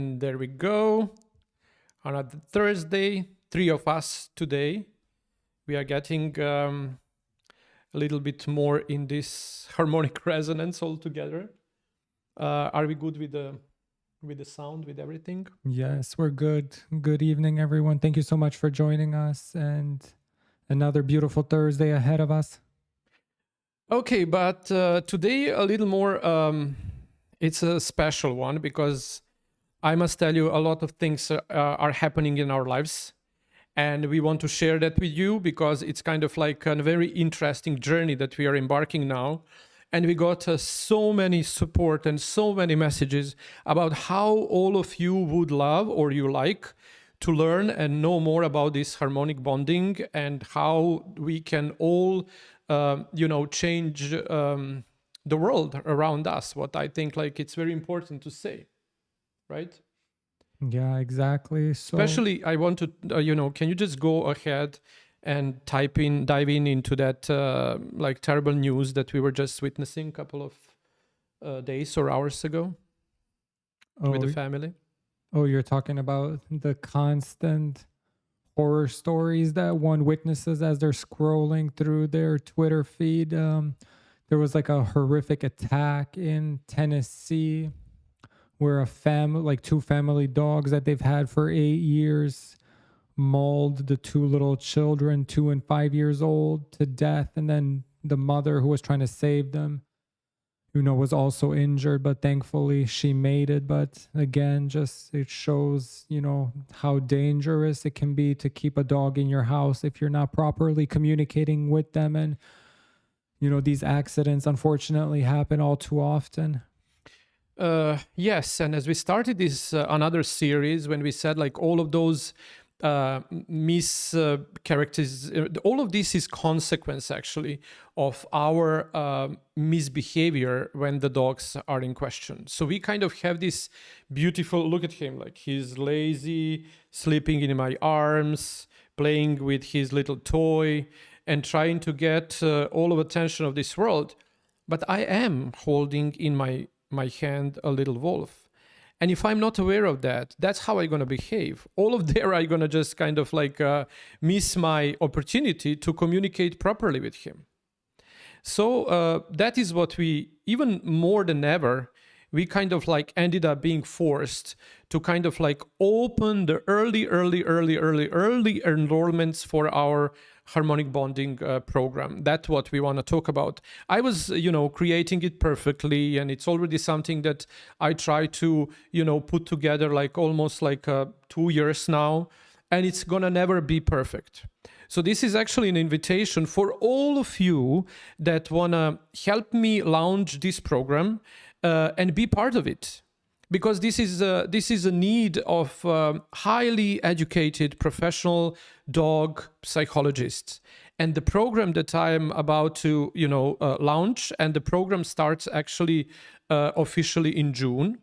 And there we go. Another Thursday, 3 of us today. We are getting a little bit more in this harmonic resonance all together. Are we good with the sound, with everything? Yes, we're good. Good evening, everyone. Thank you so much for joining us, and another beautiful Thursday ahead of us. Okay, but today a little more, it's a special one because I must tell you a lot of things are happening in our lives. And we want to share that with you because it's kind of like a very interesting journey that we are embarking now. And we got so many support and so many messages about how all of you would love or you like to learn and know more about this harmonic bonding and how we can all, change the world around us. What I think like it's very important to say, right? Yeah, exactly. So, Especially, I want to, can you just go ahead and dive in into that like terrible news that we were just witnessing a couple of days or hours ago with the family? Oh, you're talking about the constant horror stories that one witnesses as they're scrolling through their Twitter feed. There was like a horrific attack in Tennessee where two family dogs that they've had for 8 years mauled the two little children, 2 and 5 years old, to death. And then the mother who was trying to save them, was also injured, but thankfully she made it. But again, just it shows, how dangerous it can be to keep a dog in your house if you're not properly communicating with them. And, these accidents unfortunately happen all too often. Yes, and as we started this another series, when we said like all of those characters, all of this is consequence actually of our misbehavior when the dogs are in question. So we kind of have this beautiful look at him, like he's lazy, sleeping in my arms, playing with his little toy, and trying to get all of attention of this world. But I am holding in my hand a little wolf. And if I'm not aware of that, that's how I'm going to behave. All of there, I'm going to just kind of like miss my opportunity to communicate properly with him. So that is what we, even more than ever, we kind of like ended up being forced to kind of like open the early enrollments for our harmonic bonding program. That's what we want to talk about. I was, creating it perfectly, and it's already something that I try to, put together like almost like 2 years now, and it's gonna never be perfect. So this is actually an invitation for all of you that wanna help me launch this program and be part of it. Because this is a need of highly educated professional dog psychologists, and the program that I am about to launch, and the program starts actually officially in June.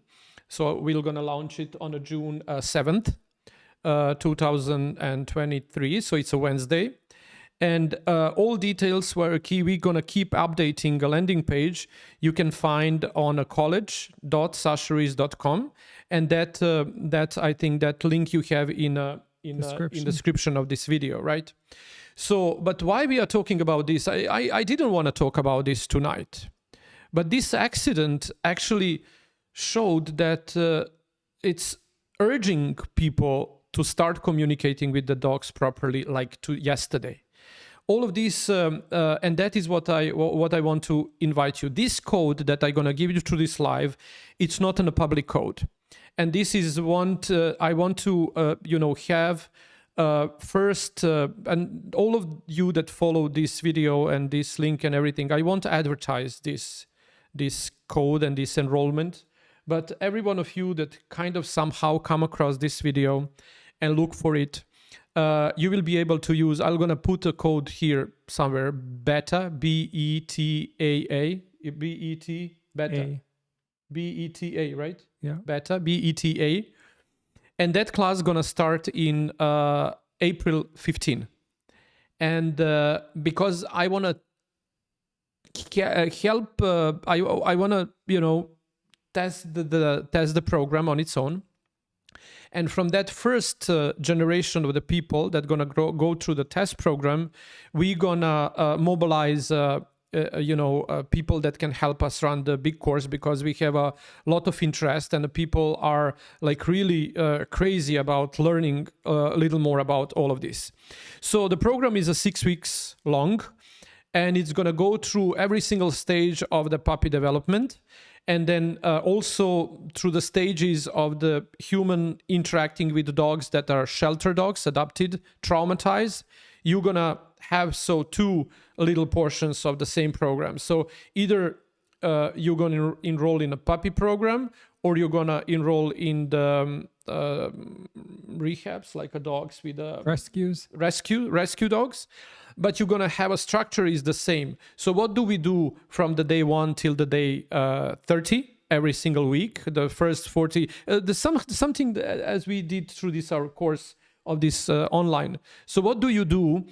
So we're gonna launch it on June 7th, 2023. So it's a Wednesday. And all details we're gonna keep updating a landing page you can find on college.sasharis.com, and that I think that link you have in description of this video, right? So, but why we are talking about this? I didn't want to talk about this tonight, but this accident actually showed that it's urging people to start communicating with the dogs properly, like to yesterday. All of this, and that is what I want to invite you. This code that I'm gonna give you through this live, it's not in a public code, and this is one I want to have first, and all of you that follow this video and this link and everything, I want to advertise this code and this enrollment. But every one of you that kind of somehow come across this video and look for it, you will be able to use, I'm going to put a code here somewhere, beta, B-E-T-A-A, B-E-T, beta, B-E-T-A, right? Yeah. Beta, B-E-T-A. And that class is going to start in April 15. And because I want to help, I want to, test the program on its own. And from that first generation of the people that gonna go through the test program, we gonna mobilize people that can help us run the big course, because we have a lot of interest and the people are like really crazy about learning a little more about all of this. So the program is 6 weeks long, and it's going to go through every single stage of the puppy development, and then also through the stages of the human interacting with the dogs that are shelter dogs, adopted, traumatized. You're going to have two little portions of the same program. So either you're going to enroll in a puppy program, or you're going to enroll in the rehabs, like a dogs with rescue dogs. But you're going to have a structure is the same. So what do we do from the day 1 till the day 30 every single week? The first 40, something as we did through this our course of this online. So what do you do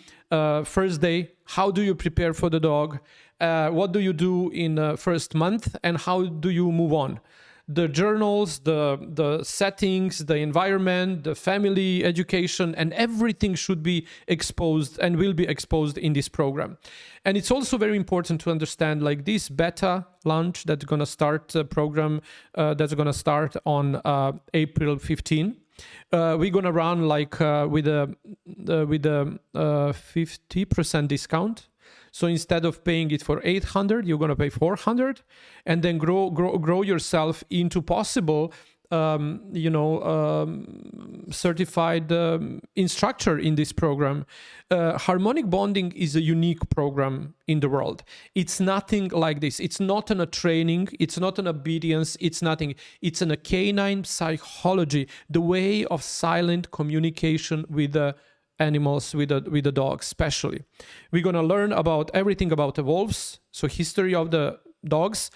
first day? How do you prepare for the dog? What do you do in first month? And how do you move on? The journals, the settings, the environment, the family education, and everything should be exposed and will be exposed in this program. And it's also very important to understand, like this beta launch that's going to start program that's going to start on April 15. We're gonna run like with a 50% discount. So instead of paying it for 800, you're gonna pay 400, and then grow yourself into possible, certified instructor in this program. Harmonic bonding is a unique program in the world. It's nothing like this. It's not a training. It's not an obedience. It's nothing. It's a canine psychology, the way of silent communication with the animals, with the dogs especially. We're going to learn about everything about the wolves, so history of the dogs,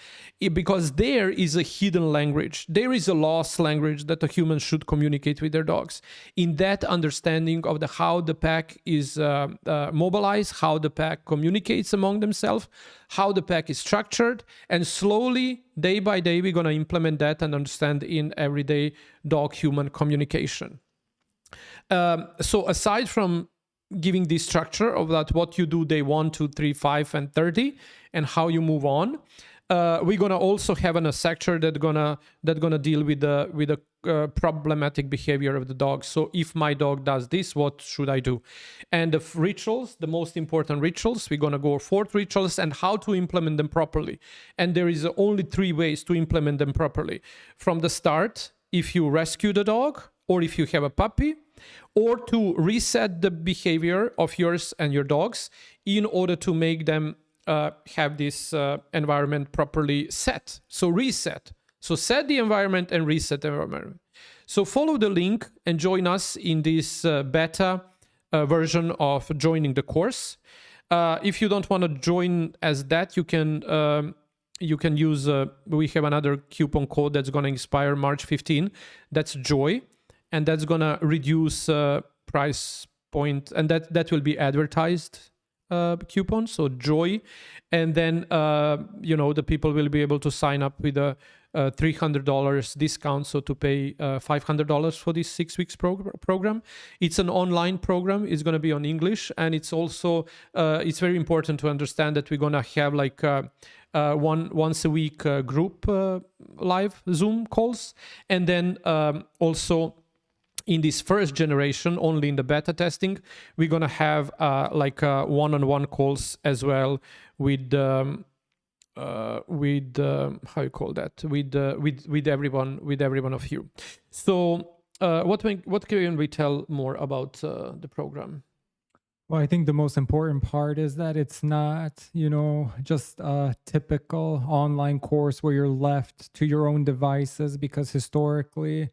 because there is a hidden language. There is a lost language that a human should communicate with their dogs. In that understanding of how the pack is mobilized, how the pack communicates among themselves, how the pack is structured, and slowly, day by day, we're going to implement that and understand in everyday dog-human communication. So aside from giving this structure of that, what you do day 1, 2, 3, 5, and 30, and how you move on, we're gonna also have a sector that's gonna deal with the problematic behavior of the dog. So if my dog does this, what should I do? And the rituals, the most important rituals, we're gonna go 4 rituals and how to implement them properly. And there is only 3 ways to implement them properly. From the start, if you rescue the dog, or if you have a puppy, or to reset the behavior of yours and your dogs in order to make them have this environment properly set. So reset. So set the environment and reset the environment. So follow the link and join us in this beta version of joining the course. If you don't want to join as that, you can use, we have another coupon code that's going to expire March 15. That's JOY. And that's going to reduce price point, and that will be advertised coupon, so JOY. And then, the people will be able to sign up with a $300 discount, so to pay $500 for this 6 weeks program. It's an online program. It's going to be on English, and it's also, it's very important to understand that we're going to have like once a week group live Zoom calls, and then also, in this first generation, only in the beta testing, we're gonna have one-on-one calls as well with how you call that, with everyone of you. So what can we tell more about the program? Well, I think the most important part is that it's not, just a typical online course where you're left to your own devices, because historically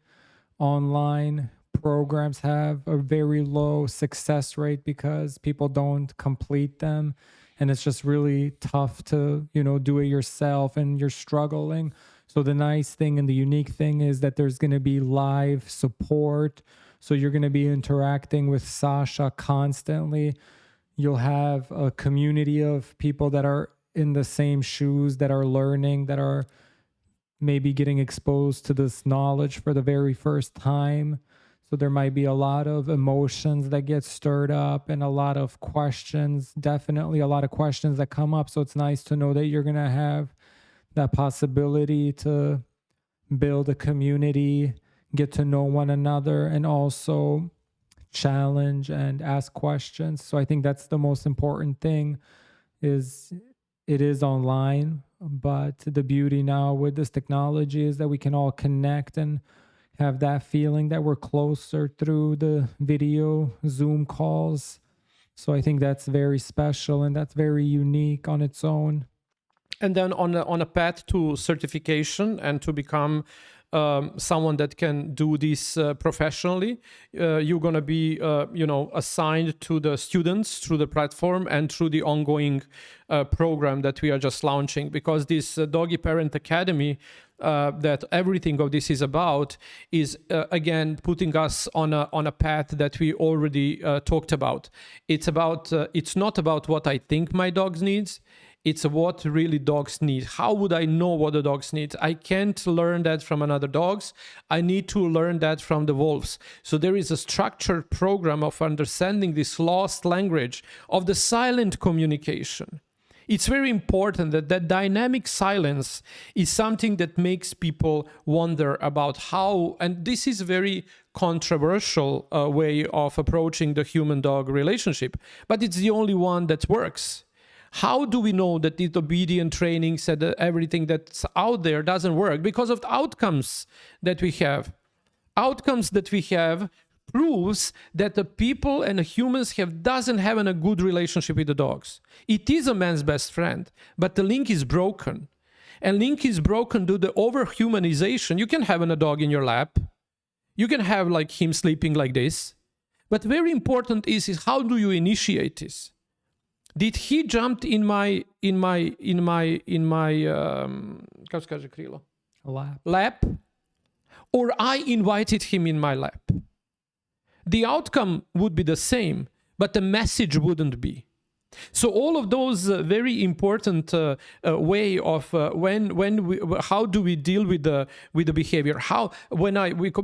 online programs have a very low success rate because people don't complete them, and it's just really tough to do it yourself, and you're struggling. So the nice thing and the unique thing is that there's going to be live support, so you're going to be interacting with Sasha constantly. You'll have a community of people that are in the same shoes, that are learning, that are maybe getting exposed to this knowledge for the very first time. So there might be a lot of emotions that get stirred up and a lot of questions, definitely a lot of questions that come up. So it's nice to know that you're going to have that possibility to build a community, get to know one another, and also challenge and ask questions. So I think that's the most important thing. Is it is online, but the beauty now with this technology is that we can all connect and have that feeling that we're closer through the video Zoom calls. So I think that's very special and that's very unique on its own. And then on a path to certification and to become someone that can do this professionally, you're going to be assigned to the students through the platform and through the ongoing program that we are just launching, because this Doggy Parent Academy, that everything of this is about, is again putting us on a path that we already talked about. It's not about what I think my dogs needs. It's what really dogs need. How would I know what the dogs need? I can't learn that from another dogs. I need to learn that from the wolves. So there is a structured program of understanding this lost language of the silent communication. It's very important that dynamic silence is something that makes people wonder about how, and this is a very controversial way of approaching the human-dog relationship, but it's the only one that works. How do we know that the obedient training said that everything that's out there doesn't work? Because of the outcomes that we have. Outcomes that we have proves that the people and the humans doesn't have a good relationship with the dogs. It is a man's best friend, but the link is broken. And link is broken due to the over-humanization. You can have a dog in your lap. You can have like him sleeping like this. But very important is how do you initiate this? Did he jump in my lap, or I invited him in my lap? The outcome would be the same, but the message wouldn't be. So all of those very important way of how do we deal with the behavior?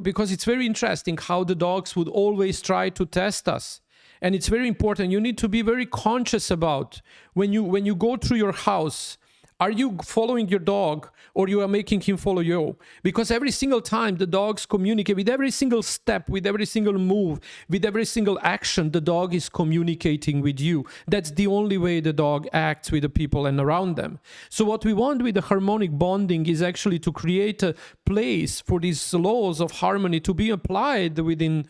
Because it's very interesting how the dogs would always try to test us. And it's very important. You need to be very conscious about when you go through your house, are you following your dog or you are making him follow you? Because every single time the dogs communicate, with every single step, with every single move, with every single action, the dog is communicating with you. That's the only way the dog acts with the people and around them. So what we want with the harmonic bonding is actually to create a place for these laws of harmony to be applied within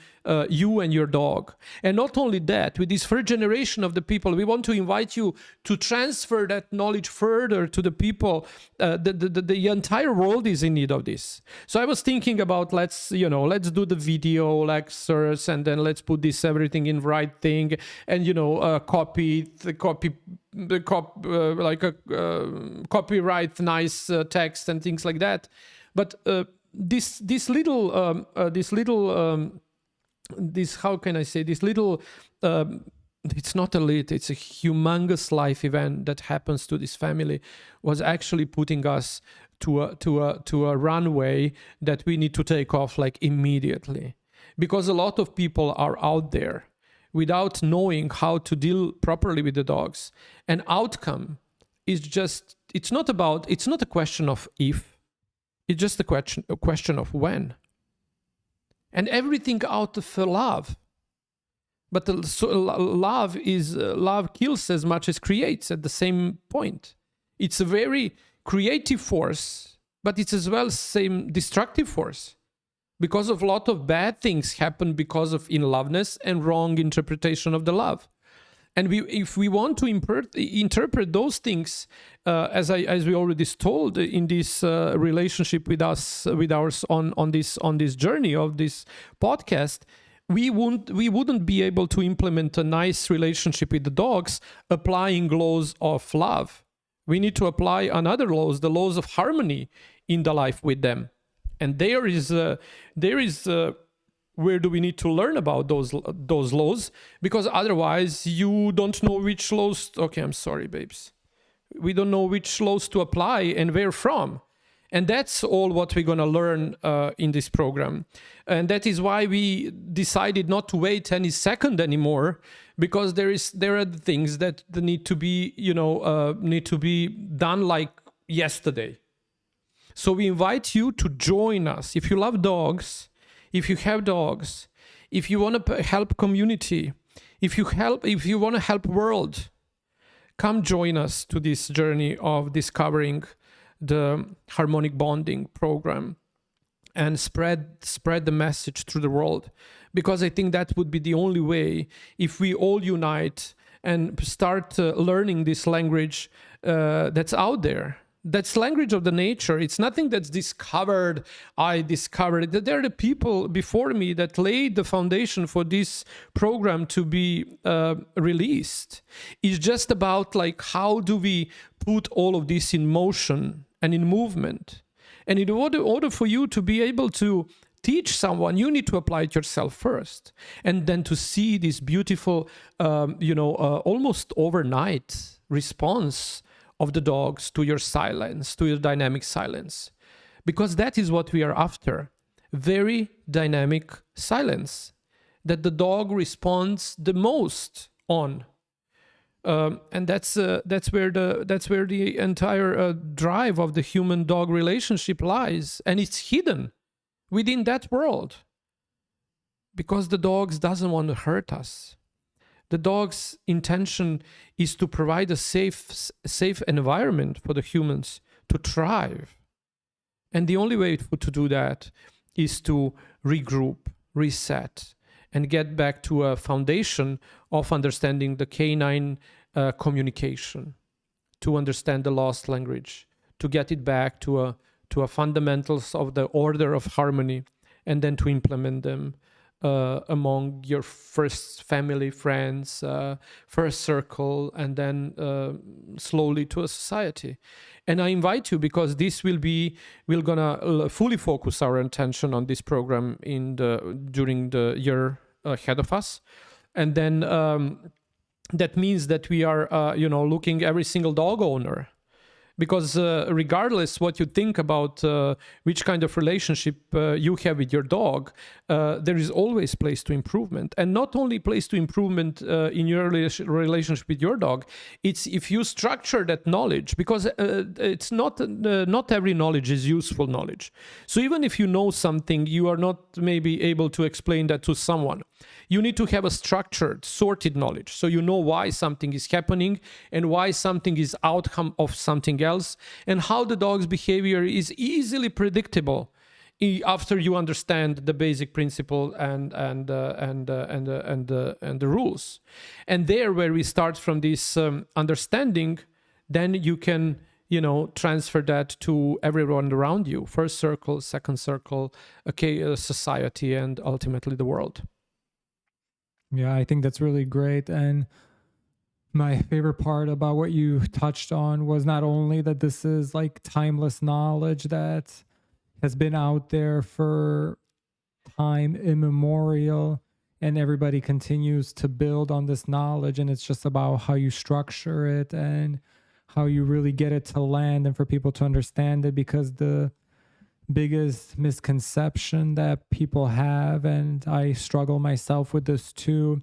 you and your dog. And not only that, with this third generation of the people, we want to invite you to transfer that knowledge further to the people. The entire world is in need of this. So I was thinking about let's do the video lectures and then let's put this everything in right thing and copyright nice text and things like that. But this how can I say, this little it's not a lit, it's a humongous life event that happens to this family, was actually putting us to a runway that we need to take off like immediately, because a lot of people are out there without knowing how to deal properly with the dogs. And outcome is just, it's not a question of if, it's just a question of when. And everything out of love. But love kills as much as creates at the same point. It's a very creative force, but it's as well same destructive force. Because of a lot of bad things happen because of in-loveness and wrong interpretation of the love. And if we want to interpret those things, as we already told in this relationship with us, with ours on this journey of this podcast, we wouldn't be able to implement a nice relationship with the dogs applying laws of love. We need to apply another laws, the laws of harmony in the life with them. And there is where do we need to learn about those laws? Because otherwise you don't know which laws. Okay, I'm sorry, babes. We don't know which laws to apply and where from. And that's all what we're going to learn in this program. And that is why we decided not to wait any second anymore, because there are things that need to be, need to be done like yesterday. So we invite you to join us. If you love dogs, if you have dogs, if you want to help community, if you want to help world, come join us to this journey of discovering the harmonic bonding program and spread the message through the world, because I think that would be the only way if we all unite and start learning this language that's out there. That's language of the nature. It's nothing that's discovered. I discovered that there are the people before me that laid the foundation for this program to be released. It's just about like, how do we put all of this in motion and in movement? And in order for you to be able to teach someone, you need to apply it yourself first, and then to see this beautiful, almost overnight response of the dogs to your silence, to your dynamic silence, because that is what we are after. Very dynamic silence that the dog responds the most on. And that's where the entire drive of the human-dog relationship lies, and it's hidden within that world, because the dogs doesn't want to hurt us. The dog's intention is to provide a safe environment for the humans to thrive, and the only way to do that is to regroup, reset, and get back to a foundation of understanding the canine communication, to understand the lost language, to get it back to a fundamentals of the order of harmony, and then to implement them among your first family, friends, first circle, and then slowly to a society. And I invite you, because we're gonna fully focus our attention on this program during the year ahead of us. And then that means that we are looking every single dog owner, because regardless what you think about which kind of relationship you have with your dog, there is always place to improvement. And not only place to improvement in your relationship with your dog, it's if you structure that knowledge, because it's not every knowledge is useful knowledge. So even if you know something, you are not maybe able to explain that to someone. You need to have a structured, sorted knowledge, so you know why something is happening and why something is outcome of something else, and how the dog's behavior is easily predictable after you understand the basic principle and the rules. And there, where we start from this understanding, then you can transfer that to everyone around you: first circle, second circle, society, and ultimately the world. Yeah, I think that's really great. And my favorite part about what you touched on was not only that this is like timeless knowledge that has been out there for time immemorial, and everybody continues to build on this knowledge, and it's just about how you structure it and how you really get it to land and for people to understand it. Because the biggest misconception that people have, and I struggle myself with this too,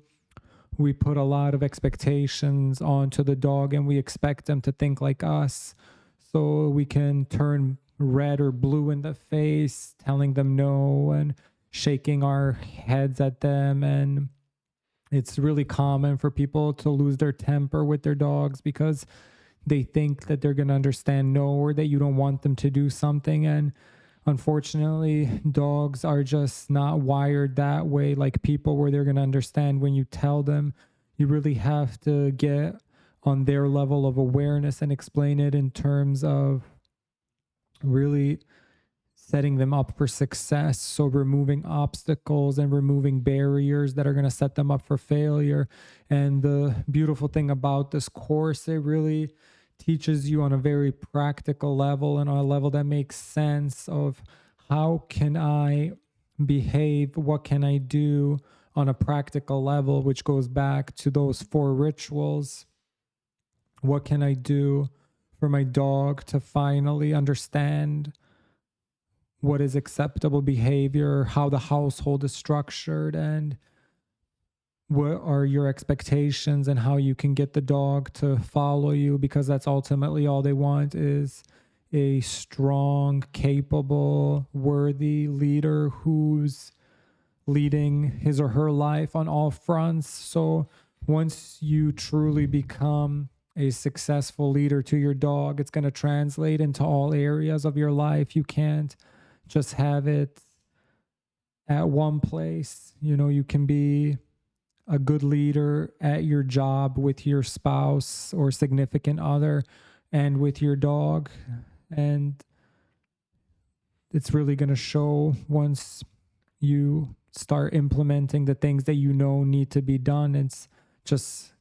we put a lot of expectations onto the dog, and we expect them to think like us, so we can turn red or blue in the face telling them no and shaking our heads at them. And it's really common for people to lose their temper with their dogs because they think that they're going to understand no, or that you don't want them to do something. And unfortunately, dogs are just not wired that way like people, where they're going to understand when you tell them. You really have to get on their level of awareness and explain it in terms of really setting them up for success. So removing obstacles and removing barriers that are going to set them up for failure. And the beautiful thing about this course, it really teaches you on a very practical level, and on a level that makes sense of how can I behave, what can I do on a practical level, which goes back to those 4 rituals. What can I do for my dog to finally understand what is acceptable behavior, how the household is structured, and what are your expectations and how you can get the dog to follow you, because that's ultimately all they want, is a strong, capable, worthy leader who's leading his or her life on all fronts. So once you truly become a successful leader to your dog, it's going to translate into all areas of your life. You can't just have it at one place. You know, you can be a good leader at your job with your spouse or significant other and with your dog. And it's really going to show once you start implementing the things that you know need to be done. It's just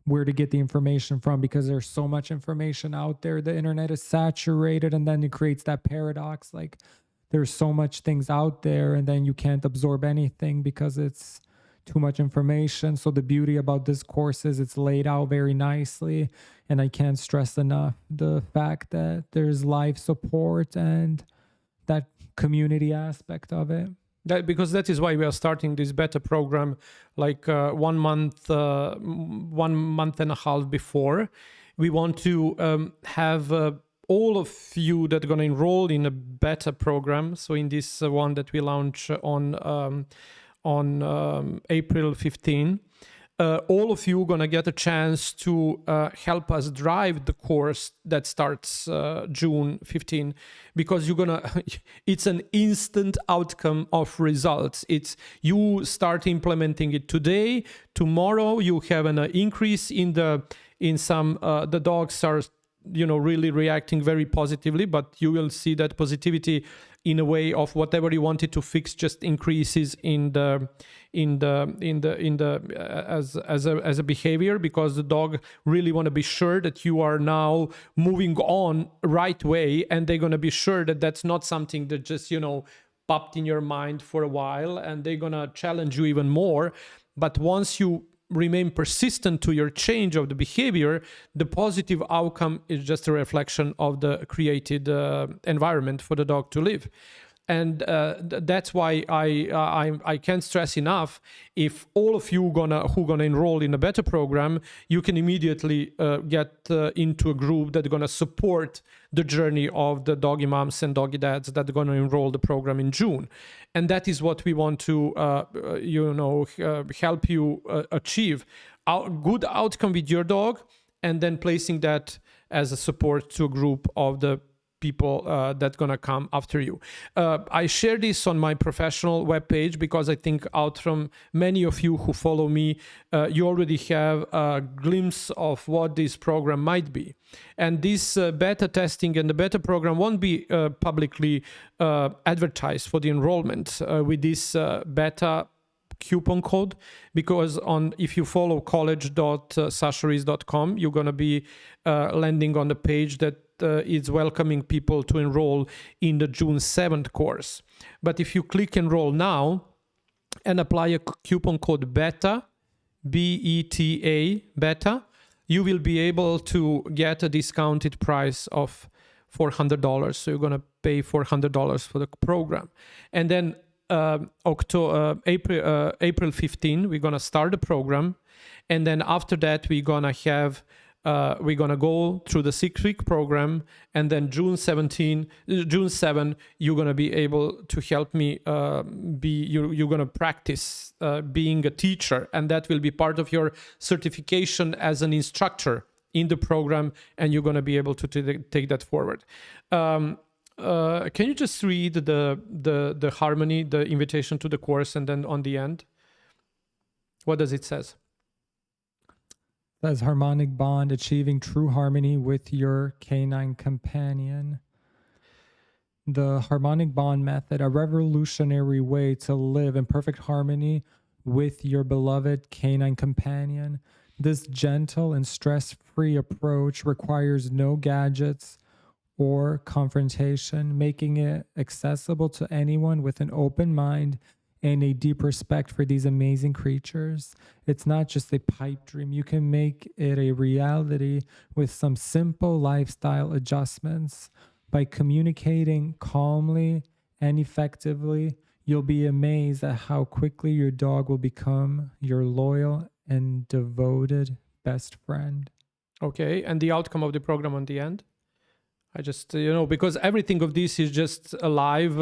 where to get the information from, because there's so much information out there. The internet is saturated, and then it creates that paradox. Like, there's so much things out there, and then you can't absorb anything because it's too much information. So the beauty about this course is it's laid out very nicely, and I can't stress enough the fact that there's live support and that community aspect of it. Because that is why we are starting this beta program like 1 month, 1 month and a half before. We want to have all of you that are going to enroll in a beta program. So in this one that we launch on April 15, all of you are going to get a chance to help us drive the course that starts June 15, because you're going to, it's an instant outcome of results. It's you start implementing it today, tomorrow you have an increase the dogs are, you know, really reacting very positively, but you will see that positivity in a way of whatever you wanted to fix just increases as a behavior, because the dog really want to be sure that you are now moving on right way, and they're going to be sure that that's not something that just, you know, popped in your mind for a while, and they're going to challenge you even more. But once you remain persistent to your change of the behavior, the positive outcome is just a reflection of the created environment for the dog to live. And that's why I can't stress enough, if all of you who gonna enroll in a beta program, you can immediately get into a group that's gonna support the journey of the doggy moms and doggy dads that are gonna enroll the program in June. And that is what we want to help you achieve a good outcome with your dog, and then placing that as a support to a group of the people that's gonna come after you. I share this on my professional webpage because I think out from many of you who follow me, you already have a glimpse of what this program might be. And this beta testing and the beta program won't be publicly advertised for the enrollment with this beta coupon code, because if you follow college.sasharis.com, you're going to be landing on the page that is welcoming people to enroll in the June 7th course. But if you click enroll now and apply a coupon code BETA, B-E-T-A, BETA, you will be able to get a discounted price of $400. So you're going to pay $400 for the program. And then April 15, we're gonna start the program, and then after that we're gonna go through the 6-week program, and then June 7, you're gonna be able to help me you're gonna practice being a teacher, and that will be part of your certification as an instructor in the program, and you're gonna be able to take that forward. Can you just read the Harmony, the invitation to the course, and then on the end, what does it says? It says harmonic bond, achieving true harmony with your canine companion. The harmonic bond method, a revolutionary way to live in perfect harmony with your beloved canine companion. This gentle and stress-free approach requires no gadgets or confrontation, making it accessible to anyone with an open mind and a deep respect for these amazing creatures. It's not just a pipe dream. You can make it a reality with some simple lifestyle adjustments by communicating calmly and effectively, you'll be amazed at how quickly your dog will become your loyal and devoted best friend. Okay, and the outcome of the program on the end? I just, because everything of this is just alive.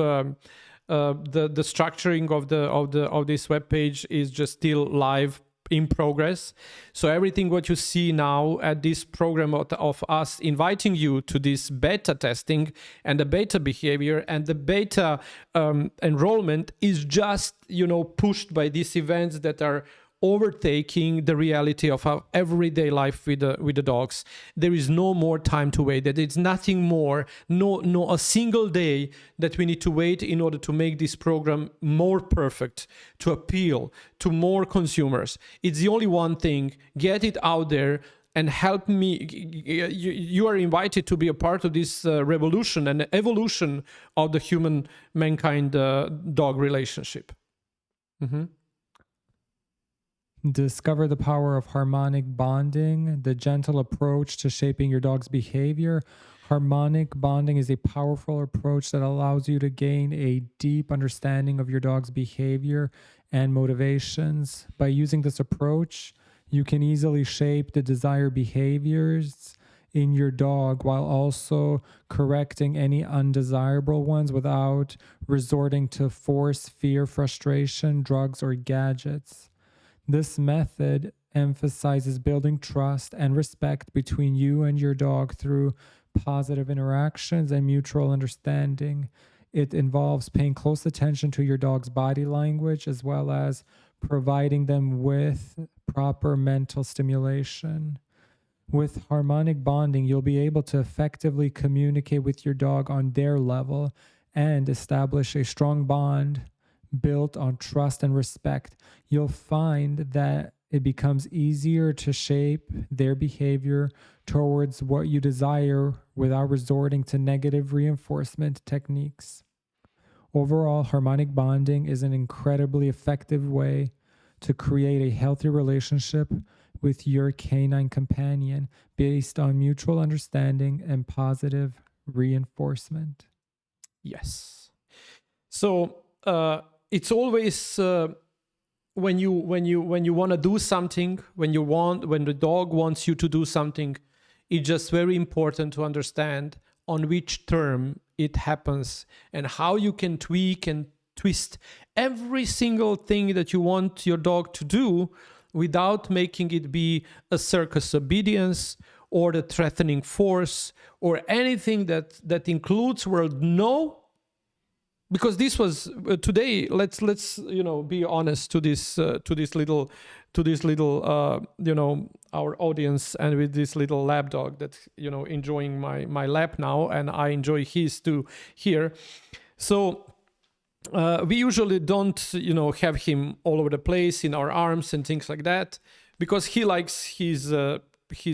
The structuring of this web page is just still live, in progress. So everything what you see now at this program of us inviting you to this beta testing and the beta behavior and the beta enrollment is just pushed by these events that are overtaking the reality of our everyday life with the dogs. There is no more time to wait. That it's nothing more, no a single day that we need to wait in order to make this program more perfect, to appeal to more consumers. It's the only one thing. Get it out there and help me. You are invited to be a part of this revolution and evolution of the human-mankind dog relationship. Mm-hmm. Discover the power of harmonic bonding, the gentle approach to shaping your dog's behavior. Harmonic bonding is a powerful approach that allows you to gain a deep understanding of your dog's behavior and motivations. By using this approach, you can easily shape the desired behaviors in your dog while also correcting any undesirable ones without resorting to force, fear, frustration, drugs, or gadgets. This method emphasizes building trust and respect between you and your dog through positive interactions and mutual understanding. It involves paying close attention to your dog's body language as well as providing them with proper mental stimulation. With harmonic bonding, you'll be able to effectively communicate with your dog on their level and establish a strong bond built on trust and respect. You'll find that it becomes easier to shape their behavior towards what you desire without resorting to negative reinforcement techniques. Overall, harmonic bonding is an incredibly effective way to create a healthy relationship with your canine companion based on mutual understanding and positive reinforcement. Yes. So, it's always when you want to do something, when the dog wants you to do something, it's just very important to understand on which term it happens and how you can tweak and twist every single thing that you want your dog to do without making it be a circus obedience or the threatening force or anything that includes word no. Because this was today. Let's be honest to this little our audience and with this little lap dog that enjoying my lap now, and I enjoy his too here. So we usually don't have him all over the place in our arms and things like that because he likes his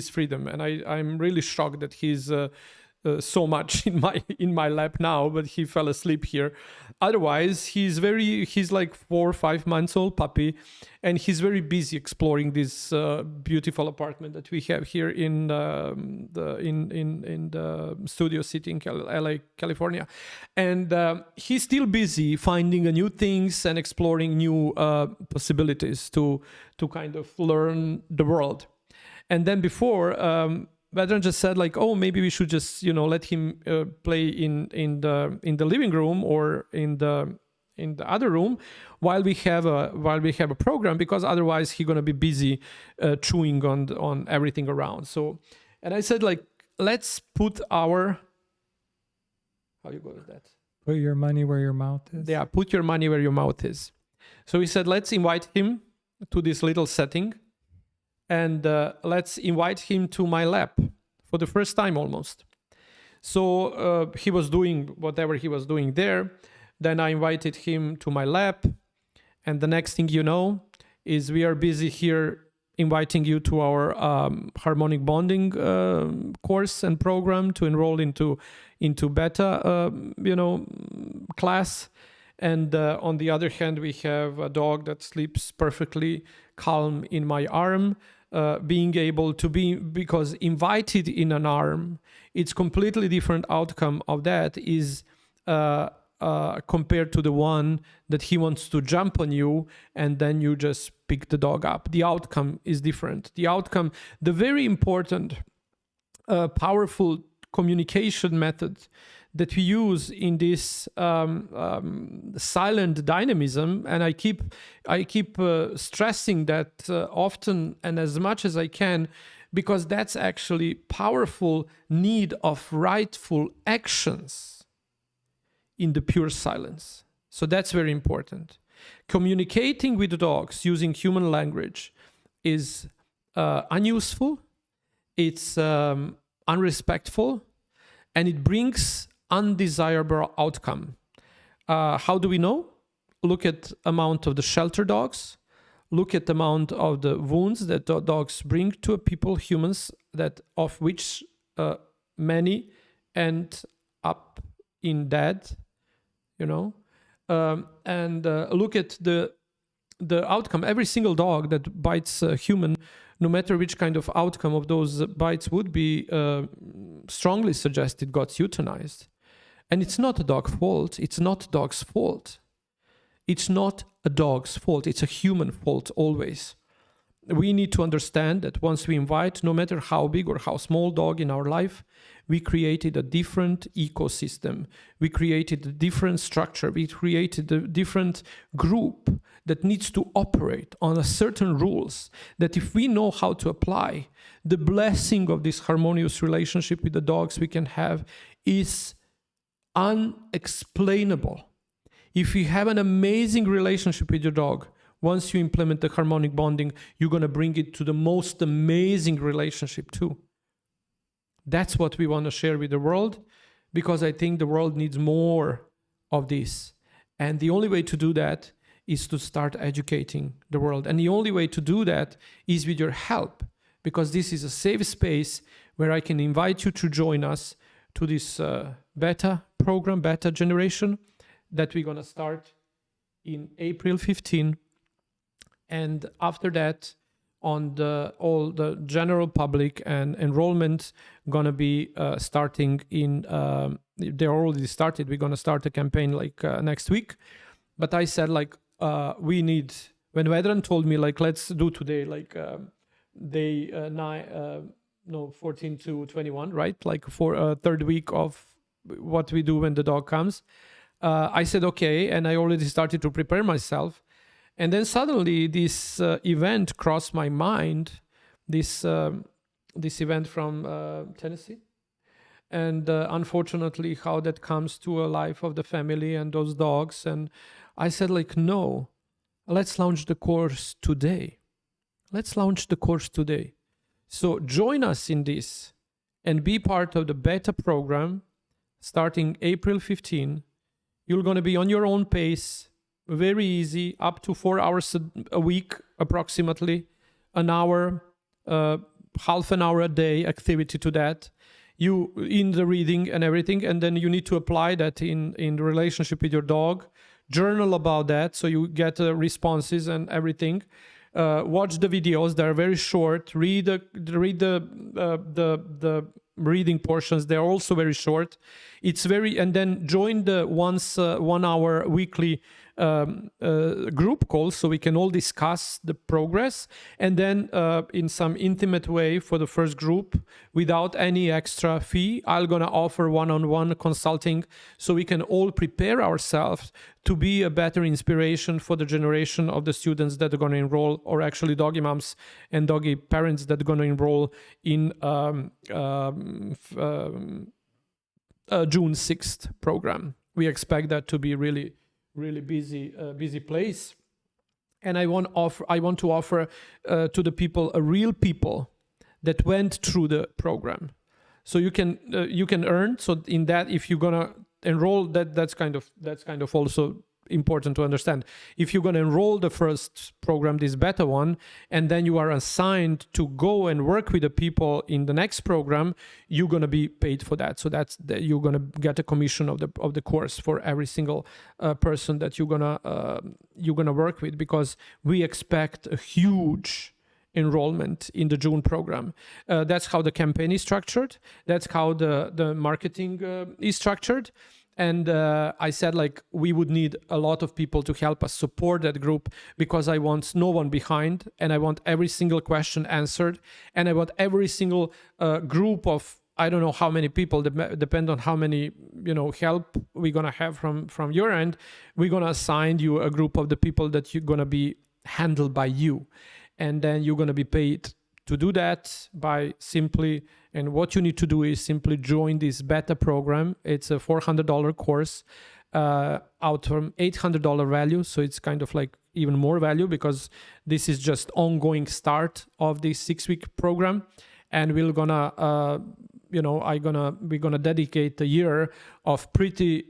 freedom, and I'm really shocked that he's. So much in my lap now, but he fell asleep here. Otherwise, he's like 4 or 5 months old puppy, and he's very busy exploring this beautiful apartment that we have here in the studio city in LA, California, and he's still busy finding new things and exploring new possibilities to kind of learn the world. And then before. Vedran just said like, oh, maybe we should just let him play in the living room or in the other room while we have a program, because otherwise he's gonna be busy chewing on everything around. So, and I said like, let's put our how you go with that? Put your money where your mouth is. Yeah, put your money where your mouth is. So we said let's invite him to this little setting. And let's invite him to my lap for the first time almost. So he was doing whatever he was doing there. Then I invited him to my lap. And the next thing you know is we are busy here inviting you to our harmonic bonding course and program to enroll into beta, class. And on the other hand, we have a dog that sleeps perfectly calm in my arm. Being able to be, because invited in an arm, it's completely different outcome of that is compared to the one that he wants to jump on you and then you just pick the dog up. The outcome is different. The outcome, the very important, powerful communication method that we use in this silent dynamism, and I keep stressing that often and as much as I can, because that's actually powerful need of rightful actions in the pure silence. So that's very important. Communicating with the dogs using human language is unuseful, it's unrespectful, and it brings undesirable outcome. How do we know? Look at amount of the shelter dogs. Look at the amount of the wounds that the dogs bring to people, humans, that of which many end up in dead, you know. And look at the outcome. Every single dog that bites a human, no matter which kind of outcome of those bites would be, strongly suggested got euthanized. And it's not a dog's fault. It's not a dog's fault. It's not a dog's fault. It's a human fault always. We need to understand that once we invite, no matter how big or how small dog in our life, we created a different ecosystem. We created a different structure. We created a different group that needs to operate on a certain rules that if we know how to apply, the blessing of this harmonious relationship with the dogs we can have is unexplainable. If you have an amazing relationship with your dog, once you implement the harmonic bonding, you're going to bring it to the most amazing relationship too. That's what we want to share with the world, because I think the world needs more of this. And the only way to do that is to start educating the world. And the only way to do that is with your help, because this is a safe space where I can invite you to join us to this beta program, beta generation, that we're going to start in April 15. And after that, on all the general public and enrollment gonna be starting in, they're already started. We're gonna start a campaign like next week. But I said we need, when Vedran told me let's do today day 14 to 21, right? For third week of what we do when the dog comes. I said, okay, and I already started to prepare myself. And then suddenly this event crossed my mind, this event from Tennessee. And unfortunately, how that comes to a life of the family and those dogs. And I said, no, let's launch the course today. Let's launch the course today. So join us in this and be part of the beta program starting April 15. You're going to be on your own pace, very easy, up to 4 hours a week, approximately, an hour, half an hour a day activity to that. You in the reading and everything, and then you need to apply that in the relationship with your dog. Journal about that, so you get responses and everything. Watch the videos; they're very short. Read the reading portions; they're also very short. It's and then join the 1 hour weekly group call, so we can all discuss the progress, and then in some intimate way for the first group without any extra fee, I'm gonna offer one-on-one consulting, so we can all prepare ourselves to be a better inspiration for the generation of the students that are going to enroll, or actually doggy moms and doggy parents that are going to enroll in June 6th program. We expect that to be really busy place, and I want to offer to the people, real people that went through the program, so you can earn. So in that, if you're gonna enroll, that's kind of also important to understand. If you're going to enroll the first program, this beta one, and then you are assigned to go and work with the people in the next program, you're going to be paid for that. So you're going to get a commission of the course for every single person that you're gonna work with, because we expect a huge enrollment in the June program. That's how the campaign is structured. That's how the marketing is structured. And I said, like, we would need a lot of people to help us support that group, because I want no one behind, and I want every single question answered, and I want every single group of, I don't know how many people, depend on how many, help we're going to have from your end. We're going to assign you a group of the people that you're going to be handled by you. And then you're going to be paid to do that by simply, and what you need to do is simply join this beta program. It's a $400 course out from $800 value. So it's kind of like even more value, because this is just ongoing start of this 6-week program. And we're gonna, we're gonna dedicate a year of pretty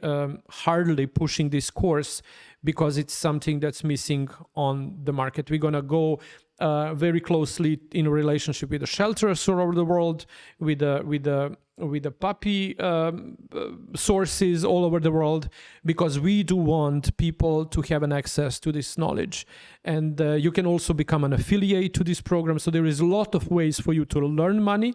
hardly pushing this course, because it's something that's missing on the market. We're gonna go very closely in a relationship with the shelters all over the world, with the puppy sources all over the world, because we do want people to have an access to this knowledge. And you can also become an affiliate to this program. So there is a lot of ways for you to earn money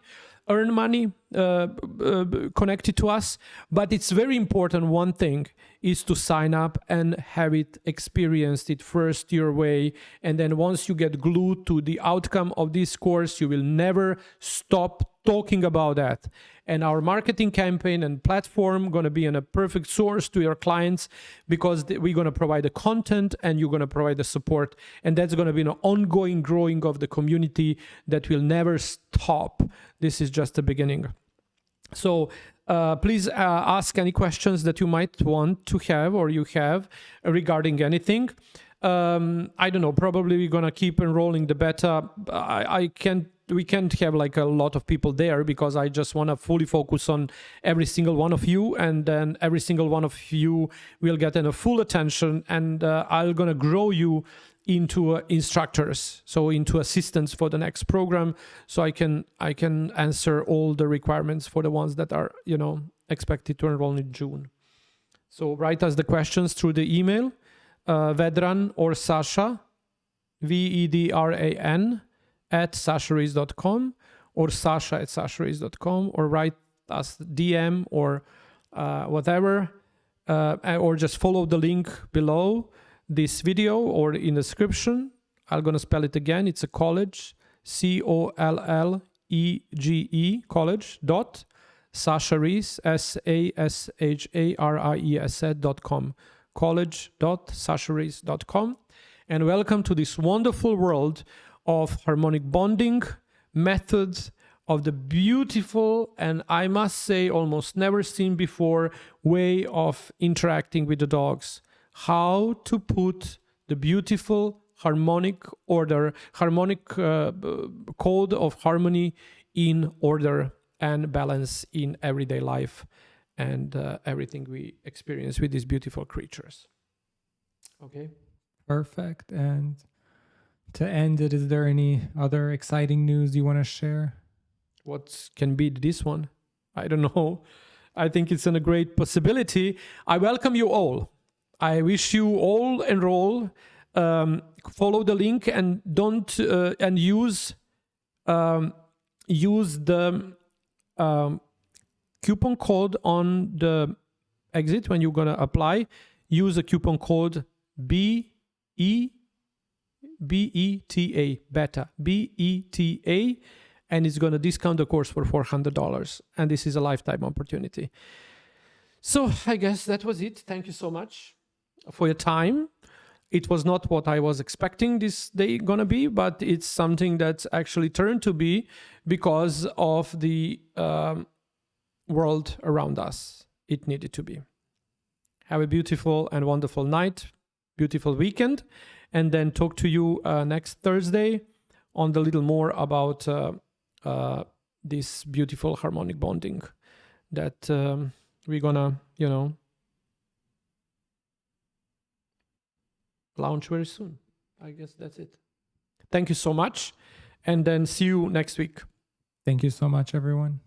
connected to us. But it's very important. One thing is to sign up and have it experienced it first your way. And then once you get glued to the outcome of this course, you will never stop talking about that. And our marketing campaign and platform going to be a perfect source to your clients, because we're going to provide the content and you're going to provide the support. And that's going to be an ongoing growing of the community that will never stop. This is just the beginning. So please ask any questions that you might want to have, or you have, regarding anything. I don't know, probably we're going to keep enrolling the beta. We can't have like a lot of people there, because I just want to fully focus on every single one of you, and then every single one of you will get a full attention, and I'm going to grow you into instructors, so into assistants for the next program, so I can answer all the requirements for the ones that are expected to enroll in June. So write us the questions through the email, Vedran or Sasha, Vedran @sasharees.com, or sasha@sasharees.com, or write us DM or whatever, or just follow the link below this video or in the description. I'm going to spell it again. It's a college, COLLEGE, college, Sasharees, SASHARIES.com, college.sasharees.com. And welcome to this wonderful world of harmonic bonding methods, of the beautiful, and I must say almost never seen before, way of interacting with the dogs. How to put the beautiful harmonic order, harmonic code of harmony in order and balance in everyday life, and everything we experience with these beautiful creatures. Okay. Perfect. And to end it, is there any other exciting news you want to share? What can be this one? I don't know. I think it's a great possibility. I welcome you all. I wish you all enroll. Follow the link, and don't and use the coupon code on the exit when you're gonna apply. Use a coupon code BETA, beta, BETA, and it's going to discount the course for $400. And this is a lifetime opportunity. So I guess that was it. Thank you so much for your time. It was not what I was expecting this day going to be, but it's something that's actually turned to be because of the world around us. It needed to be. Have a beautiful and wonderful night, beautiful weekend. And then talk to you next Thursday on the little more about this beautiful harmonic bonding that we're gonna, launch very soon. I guess that's it. Thank you so much. And then see you next week. Thank you so much, everyone.